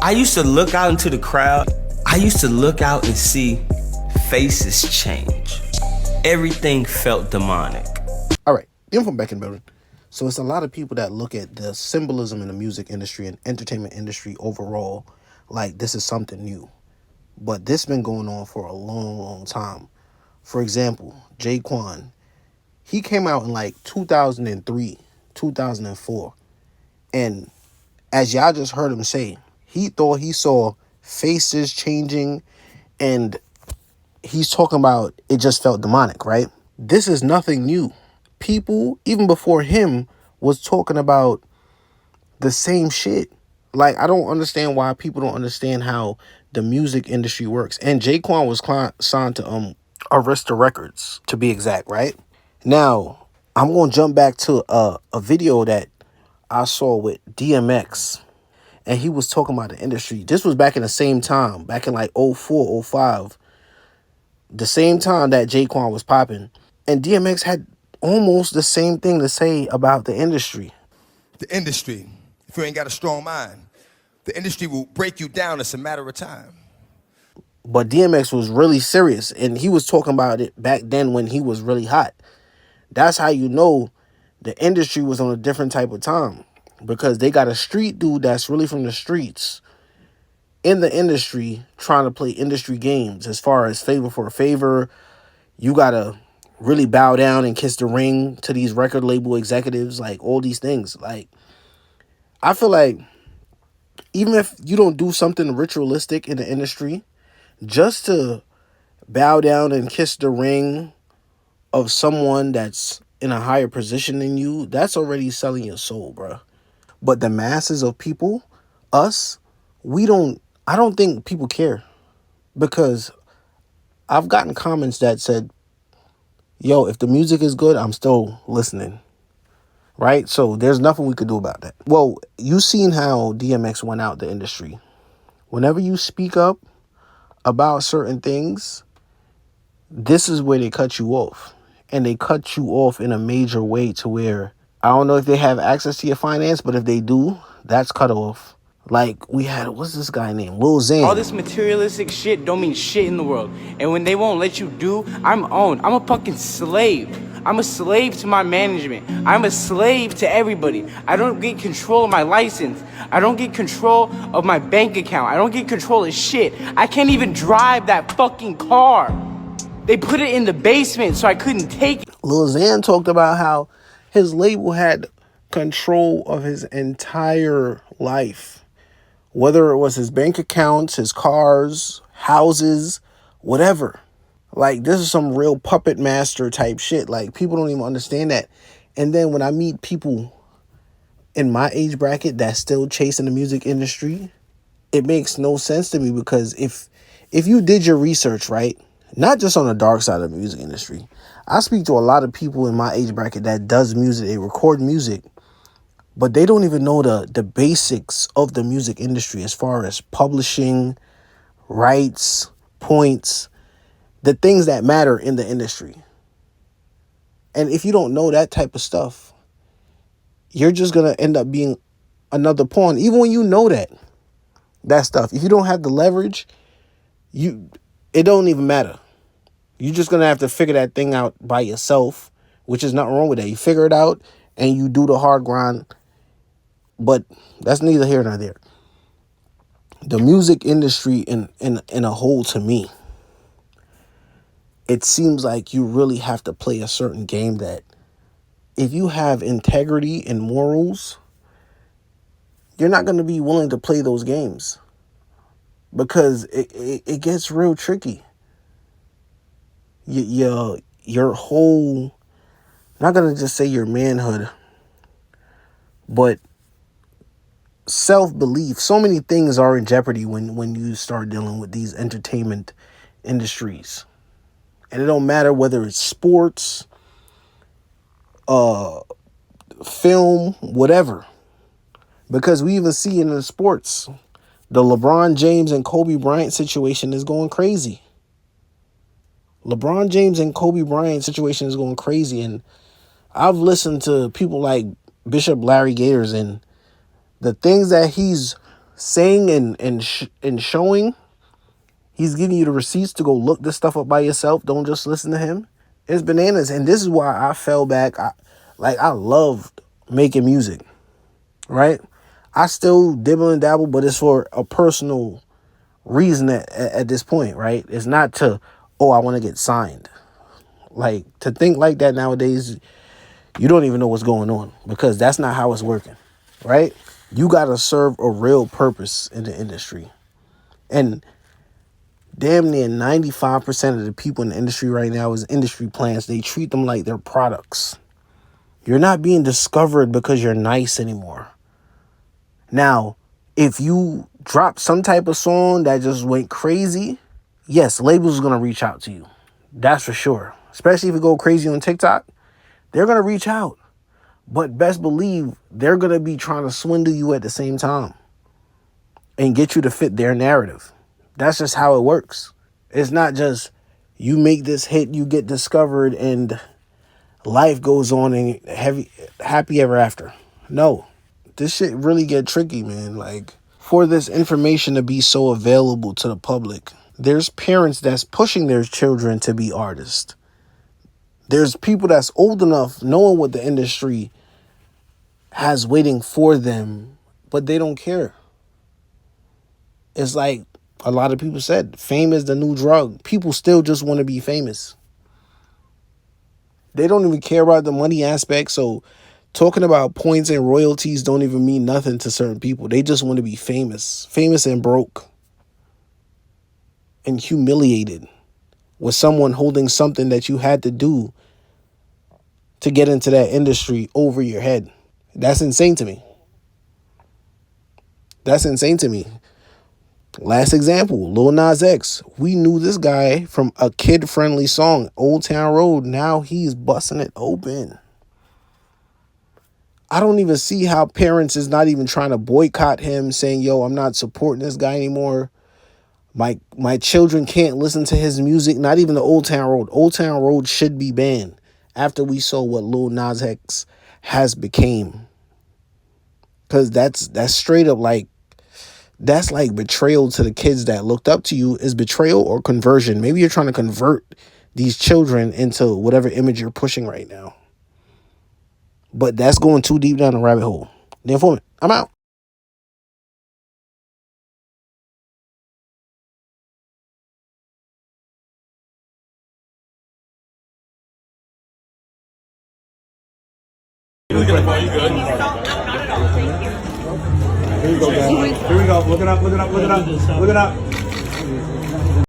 I used to look out into the crowd. I used to look out and see faces change. Everything felt demonic. All right, I'm back in the building. So it's a lot of people that look at the symbolism in the music industry and entertainment industry overall like this is something new. But this been going on for a long, long time. For example, Jaquan, he came out in like 2003, 2004. And as y'all just heard him say, he thought he saw faces changing, and he's talking about it just felt demonic, right? This is nothing new. People, even before him, was talking about the same shit. Like, I don't understand why people don't understand how the music industry works. And Jaquan was signed to Arista Records, to be exact, right? Now, I'm going to jump back to a video that I saw with DMX. And he was talking about the industry. This was back in the same time, back in like 04, 05. The same time that Jaquan was popping. And DMX had almost the same thing to say about the industry. The industry, if you ain't got a strong mind, the industry will break you down. It's a matter of time. But DMX was really serious, and he was talking about it back then when he was really hot. That's how you know the industry was on a different type of time, because they got a street dude that's really from the streets in the industry trying to play industry games as far as favor for a favor. You got to really bow down and kiss the ring to these record label executives, like all these things. Like, I feel like even if you don't do something ritualistic in the industry, just to bow down and kiss the ring of someone that's in a higher position than you, that's already selling your soul, bro. But the masses of people, us, I don't think people care, because I've gotten comments that said, yo, if the music is good, I'm still listening. Right? So there's nothing we could do about that. Well, you seen how DMX went out the industry. Whenever you speak up about certain things, this is where they cut you off. And they cut you off in a major way to where, I don't know if they have access to your finance, but if they do, that's cut off. Like, we had, what's this guy named? Lil Xan. All this materialistic shit don't mean shit in the world. And when they won't let you do, I'm owned. I'm a fucking slave. I'm a slave to my management. I'm a slave to everybody. I don't get control of my license. I don't get control of my bank account. I don't get control of shit. I can't even drive that fucking car. They put it in the basement so I couldn't take it. Lil Xan talked about how his label had control of his entire life. Whether it was his bank accounts, his cars, houses, whatever. Like, this is some real puppet master type shit. Like, people don't even understand that. And then when I meet people in my age bracket that's still chasing the music industry, it makes no sense to me, because if you did your research, right, not just on the dark side of the music industry, I speak to a lot of people in my age bracket that does music, they record music, but they don't even know the basics of the music industry as far as publishing, rights, points, the things that matter in the industry. And if you don't know that type of stuff, you're just going to end up being another pawn. Even when you know that stuff, if you don't have the leverage, it don't even matter. You're just going to have to figure that thing out by yourself, which is nothing wrong with that. You figure it out and you do the hard grind. But that's neither here nor there. The music industry in a whole, to me, it seems like you really have to play a certain game that if you have integrity and morals, you're not going to be willing to play those games, because it gets real tricky. Your whole, not going to just say your manhood, but self-belief, so many things are in jeopardy when you start dealing with these entertainment industries. And it don't matter whether it's sports, film, whatever. Because we even see in the sports, the LeBron James and Kobe Bryant situation is going crazy. LeBron James and Kobe Bryant situation is going crazy. And I've listened to people like Bishop Larry Gators, and the things that he's saying and showing. He's giving you the receipts to go look this stuff up by yourself. Don't just listen to him. It's bananas. And this is why I fell back. I loved making music, right? I still dibble and dabble, but it's for a personal reason at this point, right? It's not to, oh, I want to get signed. Like, to think like that nowadays, you don't even know what's going on, because that's not how it's working, right? You got to serve a real purpose in the industry. And damn near 95% of the people in the industry right now is industry plants. They treat them like they're products. You're not being discovered because you're nice anymore. Now, if you drop some type of song that just went crazy, yes, labels are going to reach out to you. That's for sure. Especially if you go crazy on TikTok, they're going to reach out. But best believe they're going to be trying to swindle you at the same time and get you to fit their narrative. That's just how it works. It's not just you make this hit, you get discovered, and life goes on and happy ever after. No, this shit really get tricky, man. Like, for this information to be so available to the public, there's parents that's pushing their children to be artists. There's people that's old enough knowing what the industry has waiting for them, but they don't care. It's like a lot of people said, fame is the new drug. People still just want to be famous. They don't even care about the money aspect. So talking about points and royalties don't even mean nothing to certain people. They just want to be famous. Famous and broke. And humiliated with someone holding something that you had to do to get into that industry over your head. That's insane to me. That's insane to me. Last example, Lil Nas X. We knew this guy from a kid-friendly song, Old Town Road. Now he's busting it open. I don't even see how parents is not even trying to boycott him, saying, yo, I'm not supporting this guy anymore. My children can't listen to his music, not even the Old Town Road. Old Town Road should be banned after we saw what Lil Nas X has became. Because that's straight up like, that's like betrayal to the kids that looked up to you. Is betrayal or conversion. Maybe you're trying to convert these children into whatever image you're pushing right now. But that's going too deep down the rabbit hole. The Informant, I'm out. Here we go, guys. Here we go. Look it up, look it up, look it up, look it up.